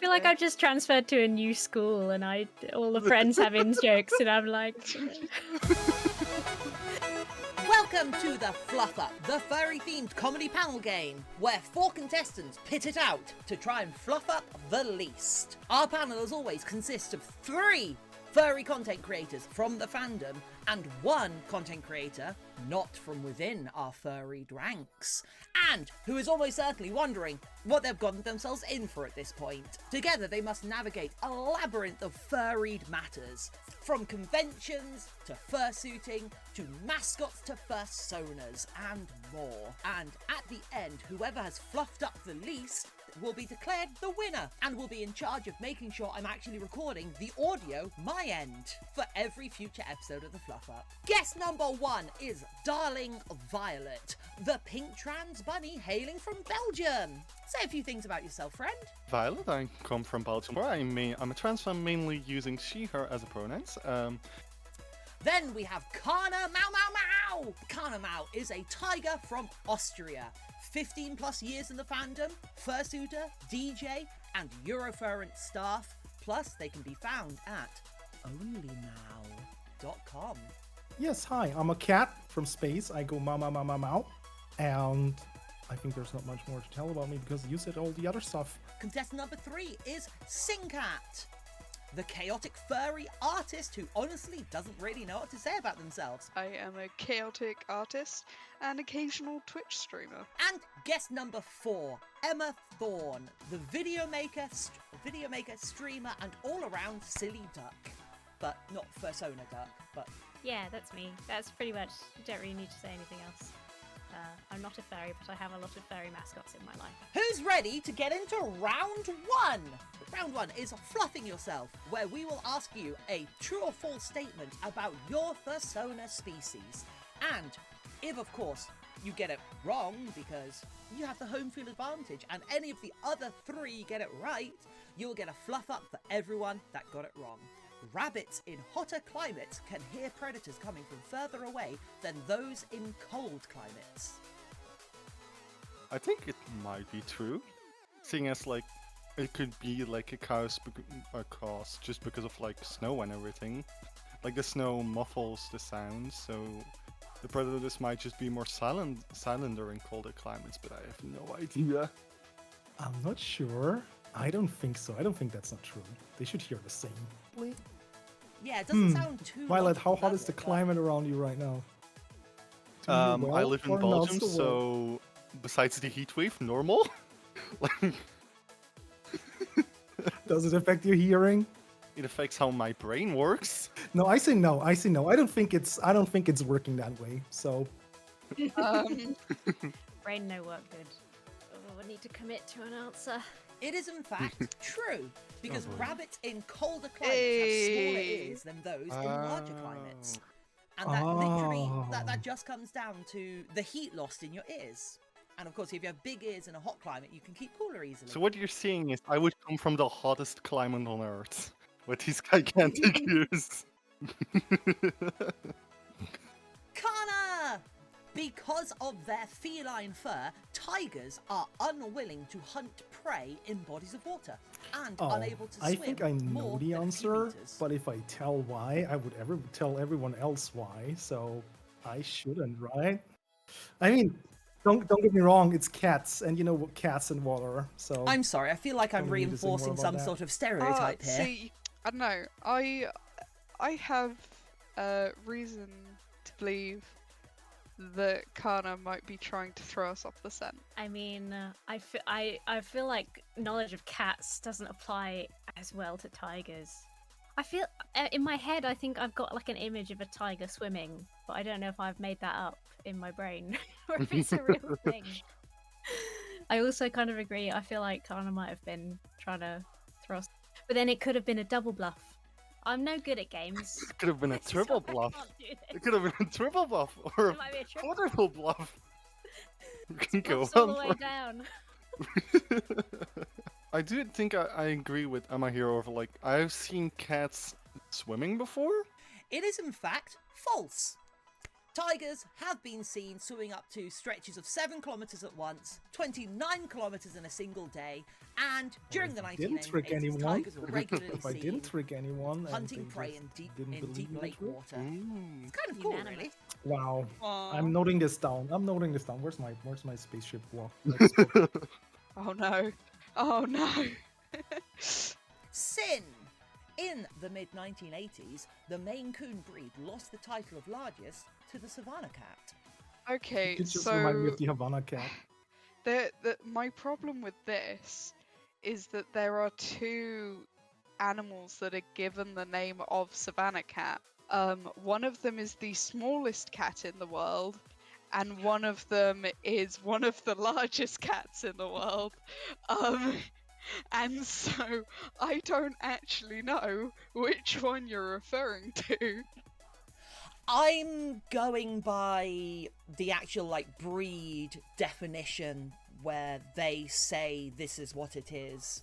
feel like I've just transferred to a new school, and all the friends have in jokes, and I'm like. Welcome to the FluffUp, the furry-themed comedy panel game, where 4 contestants pit it out to try and fluff up the least. Our panel, as always, consists of 3 furry content creators from the fandom and 1 content creator not from within our furried ranks, and who is almost certainly wondering what they've gotten themselves in for at this point. Together they must navigate a labyrinth of furried matters, from conventions to fursuiting to mascots to fursonas and more. And at the end, whoever has fluffed up the least will be declared the winner and will be in charge of making sure I'm actually recording the audio my end for every future episode of the Fluff Up. Guest number 1 is Darling Violet, the pink trans bunny hailing from Belgium. Say a few things about yourself, friend. Violet, I come from Belgium. I'm a trans fan, mainly using she, her as a pronouns. Then we have Kana Mau Mau Mau! Kana Mau is a tiger from Austria. 15 plus years in the fandom, fursuiter, DJ, and Euroferent staff. Plus, they can be found at onlymow.com. Yes, hi, I'm a cat from space. I go mau mau mau mau mau. And I think there's not much more to tell about me because you said all the other stuff. Contestant number 3 is SijnCat, the chaotic furry artist who honestly doesn't really know what to say about themselves. I am a chaotic artist and occasional Twitch streamer. And guest number 4, Emma Thorne, the video maker, streamer, and all-around silly duck. But not fursona duck, but... Yeah, that's me. That's pretty much, you don't really need to say anything else. I'm not a furry, but I have a lot of furry mascots in my life. Who's ready to get into round 1? Round 1 is Fluffing Yourself, where we will ask you a true or false statement about your fursona species. And if, of course, you get it wrong because you have the home field advantage and any of the other 3 get it right, you'll get a fluff up for everyone that got it wrong. Rabbits in hotter climates can hear predators coming from further away than those in cold climates. I think it might be true, seeing as like it could be like a cause just because of like snow and everything. Like the snow muffles the sound, so the predators might just be more silent during colder climates. But I have no idea. I'm not sure. I don't think so. I don't think that's not true. They should hear the same. Yeah, it doesn't sound too... Violet, how hot is the climate around you right now? I live in Belgium, so besides the heat wave, normal. Does it affect your hearing? It affects how my brain works. No, I say no. I say no. I don't think it's working that way. So. Brain no work good. Oh, I need to commit to an answer. It is in fact true, because rabbits in colder climates have smaller ears than those in larger climates. And that literally, that just comes down to the heat lost in your ears. And of course, if you have big ears in a hot climate, you can keep cooler easily. So what you're seeing is I would come from the hottest climate on Earth with these gigantic ears. Kana! Because of their feline fur, tigers are unwilling to hunt prey in bodies of water and unable to swim. I think I know the answer, meters. but if I tell why, I would tell everyone else why. So I shouldn't, right? I mean, don't get me wrong. It's cats, and you know what, cats and water. So I'm sorry. I feel like I'm reinforcing some sort of stereotype here. See, I don't know. I have reason to believe that Kana might be trying to throw us off the scent. I mean, I feel like knowledge of cats doesn't apply as well to tigers. I feel, in my head, I think I've got like an image of a tiger swimming, but I don't know if I've made that up in my brain or if it's a real thing. I also kind of agree. I feel like Kana might have been trying to throw us, but then it could have been a double bluff. I'm no good at games. It could have been a triple bluff. It could have been a triple bluff or a quadruple bluff. You can go all the way down. I do think I agree with Emma here. Over like I've seen cats swimming before. It is in fact false. Tigers have been seen swimming up to stretches of 7 kilometres at once, 29 kilometres in a single day, and during the Didn't trick 1980s, anyone. tigers were regularly If I seen didn't trick anyone, hunting and they prey just in deep didn't believe me, lake true. water. Ooh. It's kind of cool, Unanimous. really. Wow. Aw. I'm noting this down. Where's my spaceship walk? Next book. Oh no. Oh no. Sin! In the mid-1980s, the Maine Coon breed lost the title of largest to the Savannah cat. Okay, It just reminded me so of the Havana cat. my problem with this is that there are two animals that are given the name of Savannah cat. One of them is the smallest cat in the world, and one of them is one of the largest cats in the world. And so I don't actually know which one you're referring to. I'm going by the actual, like, breed definition where they say this is what it is,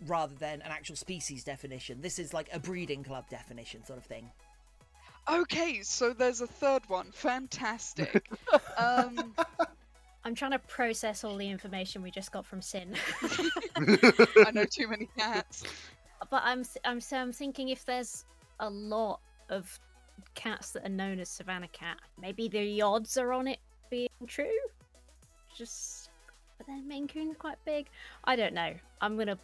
rather than an actual species definition. This is like a breeding club definition sort of thing. Okay, so there's a third one. Fantastic. I'm trying to process all the information we just got from Sin. I know too many cats. But I'm thinking if there's a lot of cats that are known as Savannah cat, maybe the odds are on it being true. But then Maine Coon's quite big. I don't know. I'm gonna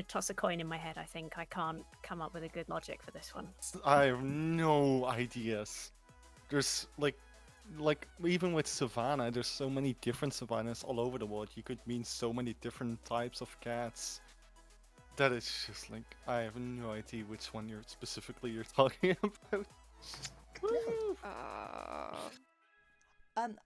toss a coin in my head. I think I can't come up with a good logic for this one. I have no ideas. There's like even with Savannah, there's so many different savannas all over the world. You could mean so many different types of cats. That is just like I have no idea which one you're talking about.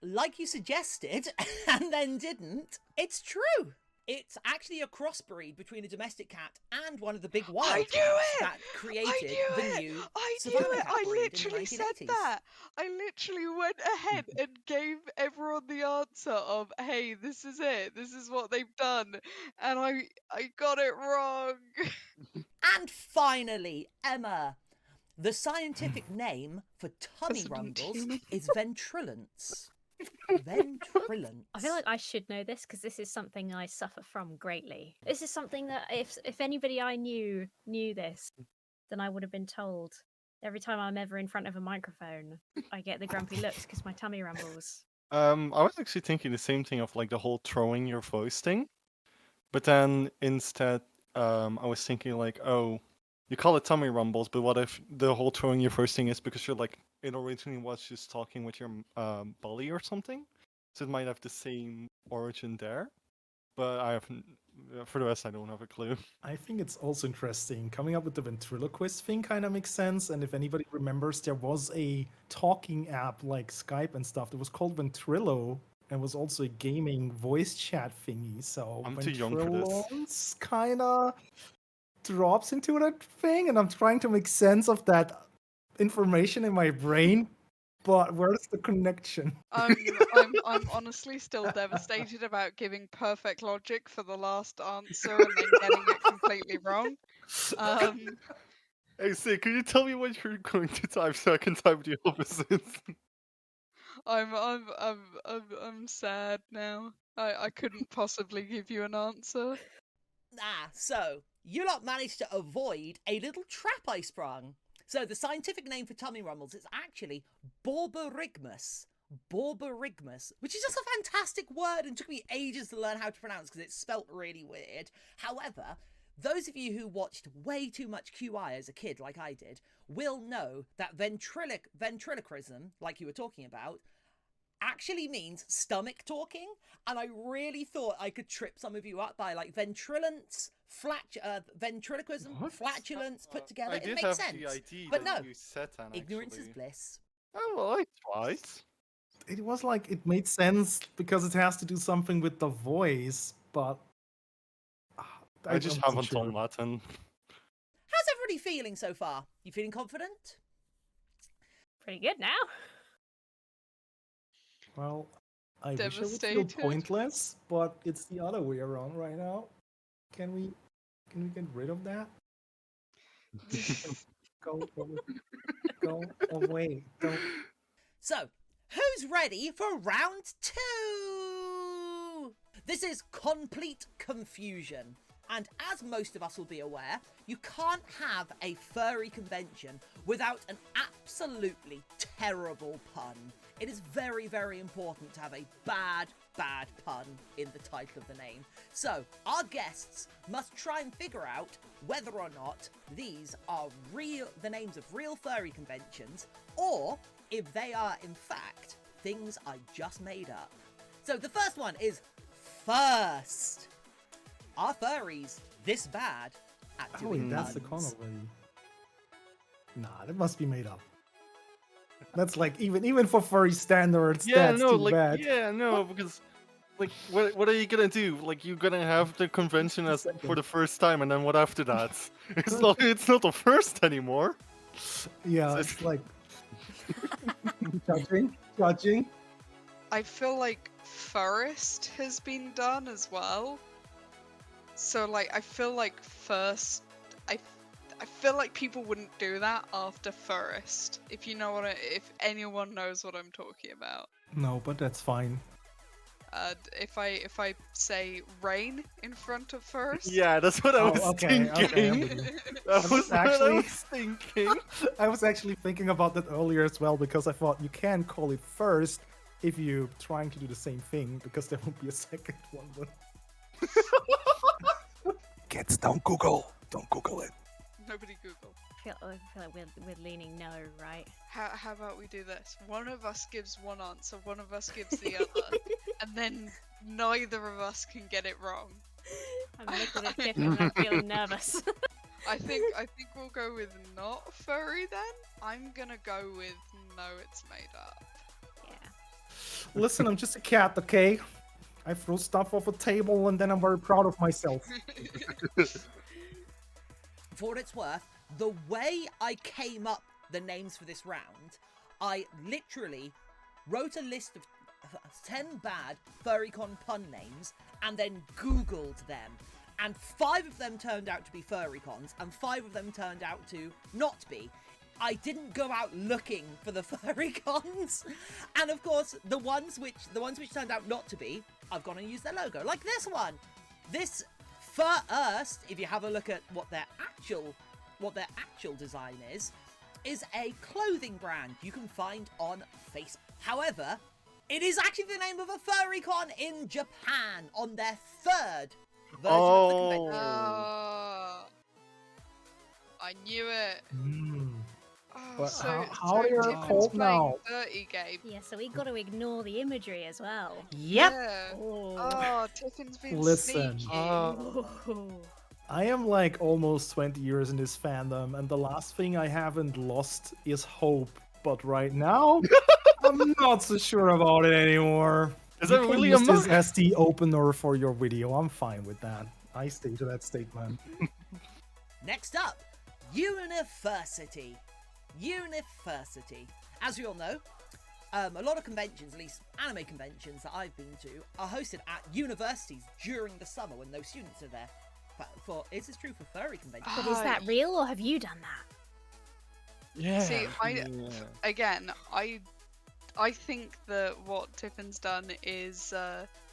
Like you suggested, and then didn't, it's true. It's actually a crossbreed between a domestic cat and one of the big wild I cats knew it! that created I knew the it! new I knew Savannah it! cat I breed in the literally said 1980s. that! I literally went ahead and gave everyone the answer of, hey, this is it. This is what they've done. And I got it wrong. And finally, Emma, the scientific name for tummy President rumbles Human. is ventrillance. Ventrillance. I feel like I should know this because this is something I suffer from greatly. This is something that if anybody I knew this, then I would have been told. Every time I'm ever in front of a microphone, I get the grumpy looks because my tummy rumbles. I was actually thinking the same thing of like the whole throwing your voice thing, but then instead, I was thinking like, oh, you call it tummy rumbles, but what if the whole throwing your voice thing is because you're like it originally was just talking with your belly or something, so it might have the same origin there. But for the rest, I don't have a clue. I think it's also interesting. Coming up with the ventriloquist thing kind of makes sense. And if anybody remembers, there was a talking app like Skype and stuff that was called Ventrilo and was also a gaming voice chat thingy. So I'm too young for this. Ventrillance kind of drops into that thing. And I'm trying to make sense of that information in my brain. But where's the connection? I'm honestly still devastated about giving perfect logic for the last answer and then getting it completely wrong. Hey, Sid, can you tell me what you're going to type so I can type the opposites? I'm sad now. I couldn't possibly give you an answer. So you lot managed to avoid a little trap I sprung. So the scientific name for tummy rumbles is actually Borborygmus. Borborygmus, which is just a fantastic word and took me ages to learn how to pronounce because it's spelt really weird. However, those of you who watched way too much QI as a kid, like I did, will know that ventriloquism, like you were talking about, actually means stomach talking, and I really thought I could trip some of you up by like ventrillance, ventriloquism, What? flatulence put together. I It did makes have sense. the idea But that no, you said that, ignorance is actually. bliss. Oh, well, I tried. It was like it made sense because it has to do something with the voice, but I just wasn't haven't sure. done Latin. How's everybody feeling so far? You feeling confident? Pretty good now. Well, I wish I would feel Devastated. pointless, but it's the other way around right now. Can we get rid of that? Go away. Don't. So, who's ready for round 2? This is complete confusion. And as most of us will be aware, you can't have a furry convention without an absolutely terrible pun. It is very, very important to have a bad pun in the title of the name. So, our guests must try and figure out whether or not these are the names of real furry conventions, or if they are, in fact, things I just made up. So, the first one is First. Are furries this bad at doing that's the con puns? already. Nah, that must be made up. That's like even for furry standards, Yeah, that's no, too like, bad. yeah, no, because, like, what are you gonna do? Like, you're gonna have the convention as for the first time, and then what after that? It's not the first anymore. Yeah, So it's like judging. I feel like Forest has been done as well. So like I feel like first I feel like people wouldn't do that after Forest. If you know what if anyone knows what I'm talking about. No, but that's fine. If I say rain in front of Forest. Yeah, that's what I was okay, I'm thinking. with you. That was what I actually- was thinking. I was actually thinking about that earlier as well, because I thought you can call it first if you're trying to do the same thing, because there won't be a second one. But... Kids, don't Google it. Nobody Google. I feel like we're leaning no, right? How about we do this? One of us gives one answer, one of us gives the other, and then neither of us can get it wrong. I'm looking at Tiffin and I'm feeling nervous. I think we'll go with not furry then. I'm gonna go with no, it's made up. Yeah. Listen, I'm just a cat, okay? I throw stuff off a table and then I'm very proud of myself. For what it's worth, the way I came up the names for this round, I literally wrote a list of 10 bad FurryCon pun names and then Googled them. And 5 of them turned out to be FurryCons and 5 of them turned out to not be. I didn't go out looking for the FurryCons. And of course, the ones which turned out not to be, I've gone and used their logo. Like this one. This First, if you have a look at what their actual design is a clothing brand you can find on Facebook. However, it is actually the name of a FurryCon in Japan on their 3rd version of the convention. Oh, I knew it. Oh, But so how are you Tiffin's called playing now? Dirty game. Yeah, so we got to ignore the imagery as well. Yep. Yeah. Oh. Oh, Tiffin's been Listen. sneaky. Oh. I am like almost 20 years in this fandom, and the last thing I haven't lost is hope. But right now, I'm not so sure about it anymore. Is You that can really use a this mark? as the opener for your video? I'm fine with that. I stay to that statement. Next up, University. University. As we all know, a lot of conventions, at least anime conventions that I've been to, are hosted at universities during the summer when no students are there. But is this true for furry conventions? But is that real, or have you done that? Yeah. See, yeah. Again, I think that what Tiffin's done is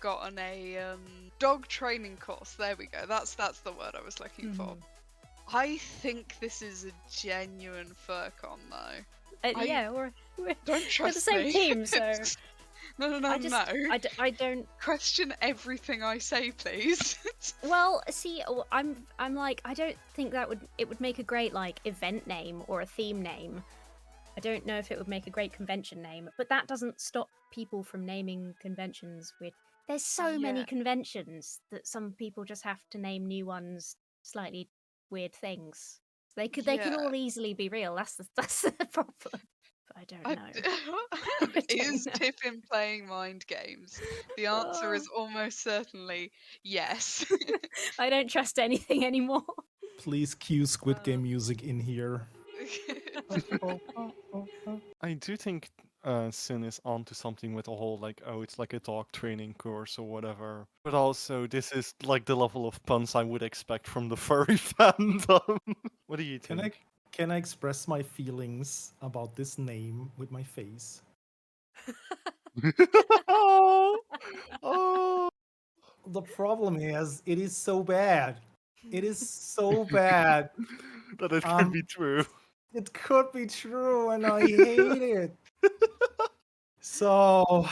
gotten a dog training course. There we go. That's the word I was looking for. I think this is a genuine FurCon though. Yeah, we're Don't trust the same me. team, so no. I don't. Question everything I say, please. Well, see, I'm like, I don't think it would make a great like event name or a theme name. I don't know if it would make a great convention name, but that doesn't stop people from naming conventions with. There's so many Yeah. conventions that some people just have to name new ones slightly weird things. They can Yeah. all easily be real. That's the problem. But I don't know. Is Tiffin playing mind games? The answer is almost certainly yes. I don't trust anything anymore. Please cue Squid Game music in here. I do think Sin is onto something with the whole like, oh, it's like a dog training course or whatever. But also, this is like the level of puns I would expect from the furry fandom. What do you think? Can I express my feelings about this name with my face? Oh, The problem is, it is so bad. It is so bad. that it can be Um, true. It could be true, and I hate it. So,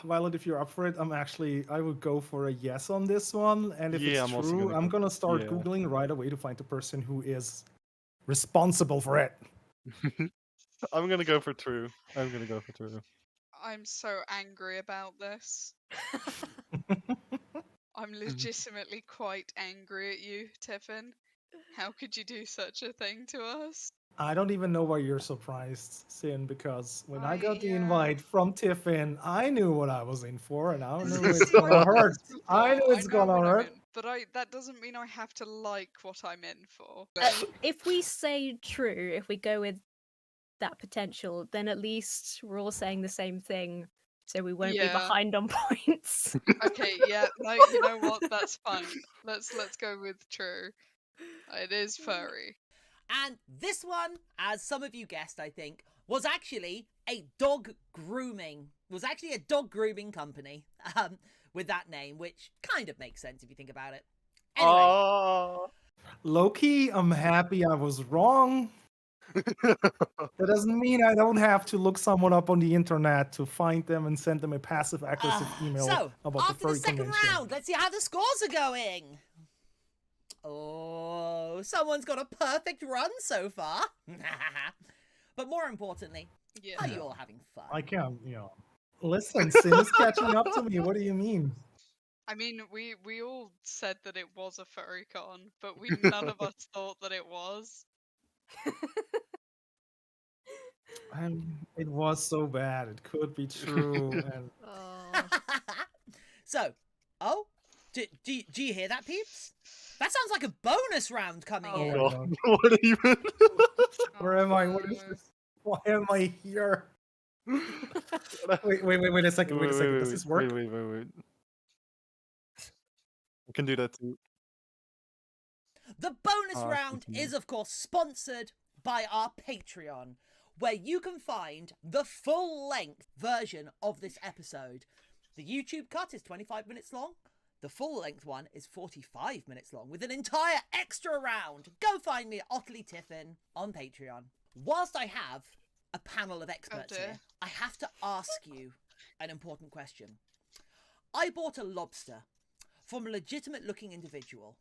Violet, if you're up for it, I would go for a yes on this one. And if Yeah, it's I'm also true, gonna I'm go. gonna start Yeah. Googling right away to find the person who is responsible for it. I'm gonna go for true. I'm gonna go for true. I'm so angry about this. I'm legitimately quite angry at you, Tiffin. How could you do such a thing to us? I don't even know why you're surprised, Sin, because when I got the Yeah. invite from Tiffin, I knew what I was in for, and I knew See, it's gonna I've done hurt. this I before. knew it's know gonna what I'm hurt. in, but that doesn't mean I have to like what I'm in for. If we say true, if we go with that potential, then at least we're all saying the same thing, so we won't be Yeah. behind on points. Okay, yeah, no, you know what? That's fine. Let's go with true. It is furry. And this one, as some of you guessed, I think, was actually a dog grooming company with that name, which kind of makes sense if you think about it. Anyway, Oh. Loki, I'm happy I was wrong. That doesn't mean I don't have to look someone up on the internet to find them and send them a passive-aggressive email so about the after the furry second convention. round, let's see how the scores are going. Oh, someone's got a perfect run so far. But more importantly, Yeah. are you all having fun? I can't, Listen, Sin is catching up to me. What do you mean? I mean, we all said that it was a furry con, but none of us thought that it was. It was so bad. It could be true. And So, do you hear that, peeps? That sounds like a bonus round coming Oh in. my God. What even? where am I? What is no. this? Why am I here? Wait a second. Wait a second. Does this work? Wait. I can do that too. The bonus Oh, round continue. is, of course, sponsored by our Patreon, where you can find the full-length version of this episode. The YouTube cut is 25 minutes long. The full-length one is 45 minutes long, with an entire extra round. Go find me at Otterly Tiffin on Patreon. Whilst I have a panel of experts dear. here, I have to ask you an important question. I bought a lobster from a legitimate-looking individual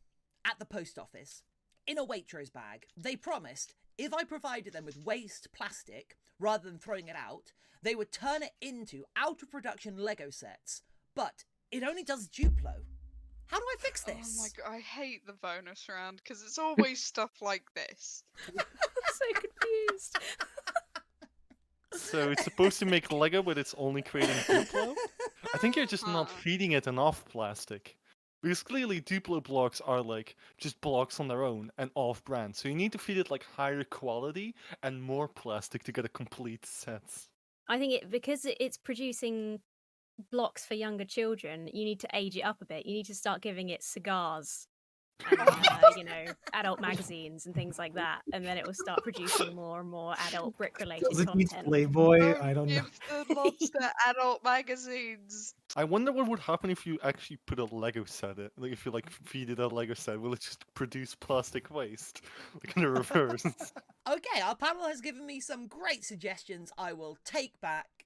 at the post office in a Waitrose bag. They promised if I provided them with waste plastic rather than throwing it out, they would turn it into out-of-production Lego sets. But it only does Duplo. How do I fix this? Oh my god, I hate the bonus round because it's always stuff like this. I'm so confused. So it's supposed to make Lego, but it's only creating Duplo? I think you're just not Huh. feeding it enough plastic. Because clearly Duplo blocks are like just blocks on their own and off-brand. So you need to feed it like higher quality and more plastic to get a complete set. I think because it's producing blocks for younger children, you need to age it up a bit. You need to start giving it cigars and adult magazines and things like that, and then it will start producing more and more adult brick-related Does it need content. Playboy? I don't know. Give the lobster adult magazines. I wonder what would happen if you actually put a Lego set in. Like if you like feed it a Lego set, will it just produce plastic waste? Like in the reverse. Okay, our panel has given me some great suggestions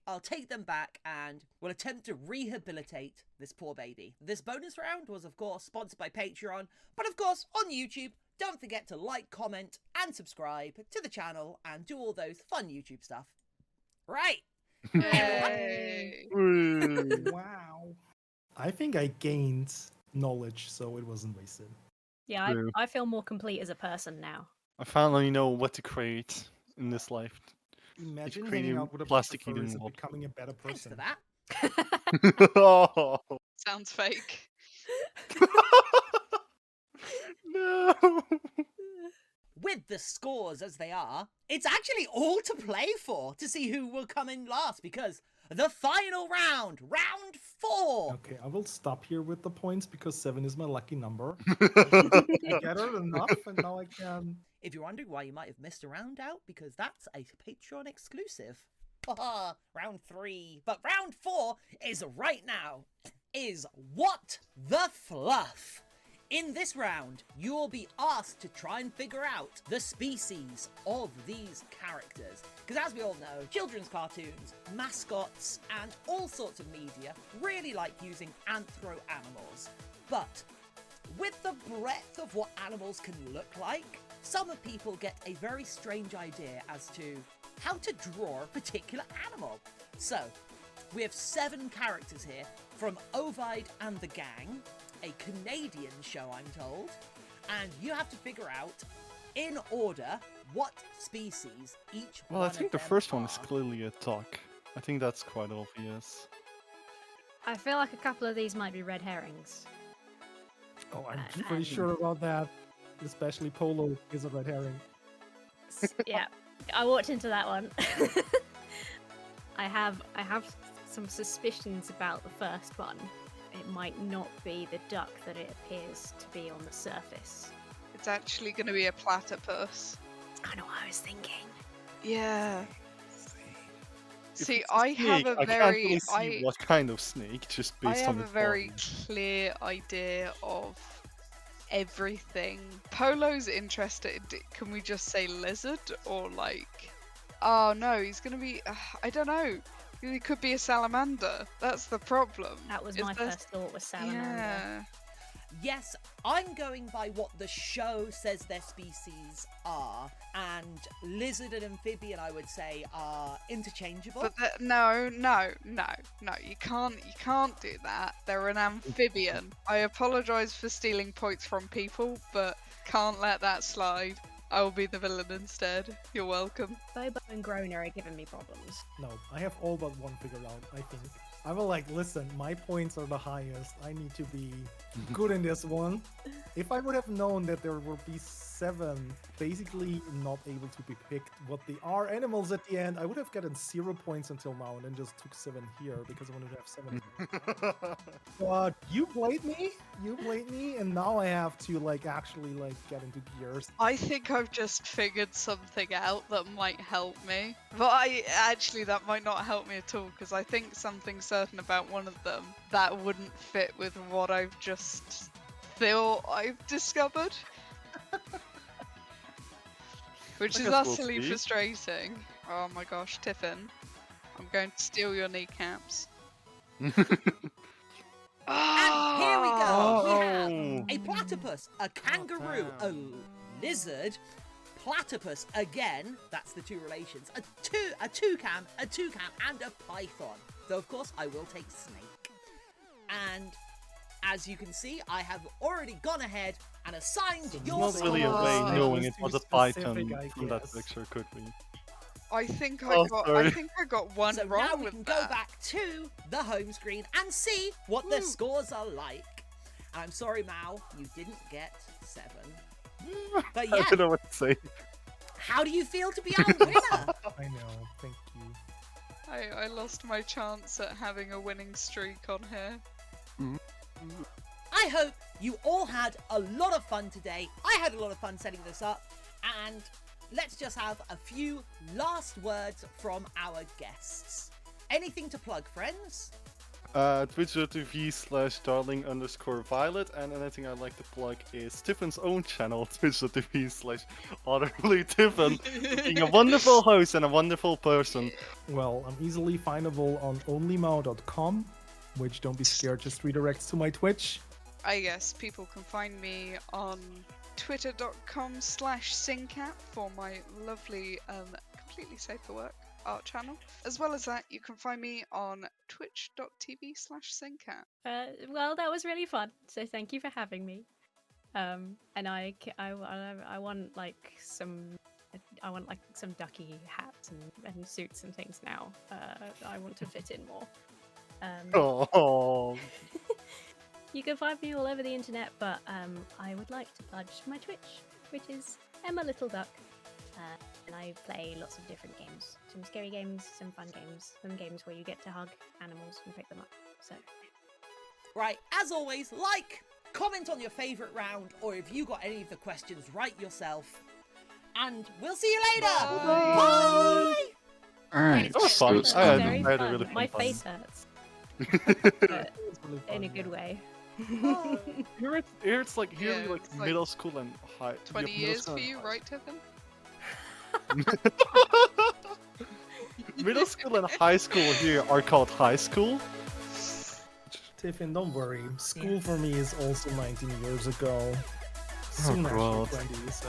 I'll take them back and will attempt to rehabilitate this poor baby. This bonus round was, of course, sponsored by Patreon, but of course, on YouTube, don't forget to like, comment, and subscribe to the channel and do all those fun YouTube stuff. Right. Yay. Wow. I think I gained knowledge, so it wasn't wasted. Yeah, True. I feel more complete as a person now. I finally know what to create in this life. Imagine creating hanging out with a plastic bunch of furries eating and mob. becoming a better Thanks for person. that. Oh, Sounds fake. no. With the scores as they are, it's actually all to play for to see who will come in last, because the final round, round 4. Okay, I will stop here with the points because 7 is my lucky number. I gathered enough, and now I can. If you're wondering why you might have missed a round out, because that's a Patreon exclusive. Round 3. But round 4 is right now. Is What the Fluff? In this round, you will be asked to try and figure out the species of these characters. Because as we all know, children's cartoons, mascots, and all sorts of media really like using anthro animals. But with the breadth of what animals can look like, some people get a very strange idea as to how to draw a particular animal. So, we have 7 characters here from Ovid and the Gang, a Canadian show, I'm told, and you have to figure out, in order, what species each Well, one I think of the them first one is are. clearly a duck. I think that's quite obvious. I feel like a couple of these might be red herrings. Oh, I'm pretty sure about that. Especially Polo is a red herring. Yeah, I walked into that one. I have some suspicions about the first one. It might not be the duck that it appears to be on the surface. It's actually going to be a platypus. That's kind of what I was thinking. Yeah. If See, it's a I have snake, a I can't really see I what kind of snake, just I based on have a its very body. clear idea of everything. Polo's interested. Can we just say lizard or like? Oh no, he's gonna be. I don't know. He could be a salamander. That's the problem. That was Is my there- first thought, was salamander. Yeah. Yes, I'm going by what the show says their species are, and lizard and amphibian, I would say, are interchangeable. But no. You can't do that. They're an amphibian. I apologise for stealing points from people, but can't let that slide. I will be the villain instead. You're welcome. Bobo and Groner are giving me problems. No, I have all but one figured out, I think. I will listen, my points are the highest. I need to be good in this one. If I would have known that there would be 7 basically not able to be picked what they are animals at the end, I would have gotten 0 points until now and then just took 7 here because I wanted to have 7. But you played me, and now I have to actually get into gears. I think I've just figured something out that might help me. But that might not help me at all, because I think something certain about one of them that wouldn't fit with what I've just thought I've discovered. Which I is guess we'll utterly see. frustrating. Oh my gosh, Tiffin. I'm going to steal your kneecaps. And here we go. Oh. We have a platypus, a kangaroo, a lizard, platypus again. That's the 2 relations. A toucan, and a python. Though of course I will take snake. And as you can see, I have already gone ahead and assigned So your Not really a scores. way Oh, knowing it it was was too a python specific, I from that guess. picture, could we? I think Oh, I sorry. think I got one So wrong now we with can that. go back to the home screen and see what the Woo. scores are like. And I'm sorry, Mao, you didn't get 7. But I yeah, don't know what to say. how do you feel to be our winner? I know, thank you. I lost my chance at having a winning streak on here. I hope you all had a lot of fun today. I had a lot of fun setting this up. And let's just have a few last words from our guests. Anything to plug, friends? Twitch.tv/darling_violet, and anything I'd like to plug is Tiffin's own channel, Twitch.tv/otterlytiffin, being a wonderful host and a wonderful person. Well, I'm easily findable on onlymao.com, which, don't be scared, just redirects to my Twitch. I guess people can find me on twitter.com/SijnCat for my lovely, completely safe for work art channel. As well as that, you can find me on twitch.tv/SijnCat. Well, that was really fun. So thank you for having me. And I want some ducky hats and suits and things now. I want to fit in more. Oh, You can find me all over the internet, but I would like to plug my Twitch, which is Emma Little Duck. And I play lots of different games. Some scary games, some fun games, some games where you get to hug animals and pick them up. So, Right, as always, comment on your favourite round, or if you got any of the questions, write yourself. And we'll see you later! Bye. Bye! Alright, That was so fun. it's I had- Very I had a fun. really fun My time. face hurts, but It's really in a fun, good yeah. way. Here it's like Yeah, like it's like middle school and high. you 20 have middle years school for and you, high right, Tiffin? Middle school and high school here are called high school. Tiffin, don't worry. School Yes. for me is also 19 years ago. Soon God. actually 20, so